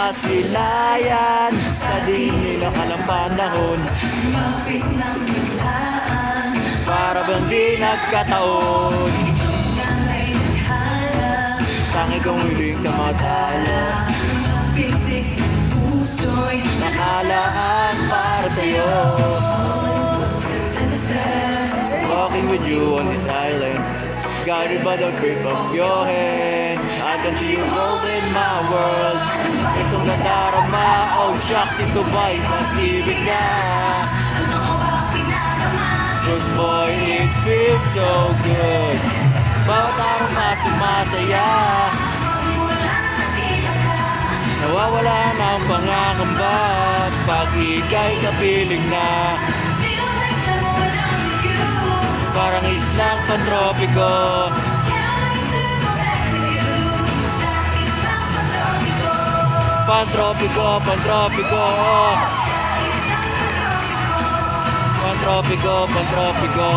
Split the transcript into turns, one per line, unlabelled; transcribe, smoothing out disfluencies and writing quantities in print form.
masilayan sa di nila alam panahon.
Mapit ng biglaan,
Para bang di nagkataon,
ngay naghala.
tangi kong hiling sa matala.
Mga piktik ng puso'y
Nakalaan para sa'yo,
footprints in the sand.
walking with you on this island, guided by the grip of your hand. I can see you holding my world. Itong nadarama, oh shucks, ito ba'y pag-ibig ka?
Totoo ba ang pinagama?
Cause boy, it feels so good. Bawat araw mas masaya,
Wala na nakita ka.
nawawala na ang pangangamba pag ika'y kapiling na.
Feels like someone I'm with you.
Parang islang pantropiko,
Can't wait to go back with you. Sa islang patropiko.
pantropiko, pantropiko,
Sa islang patropiko.
pantropiko, pantropiko.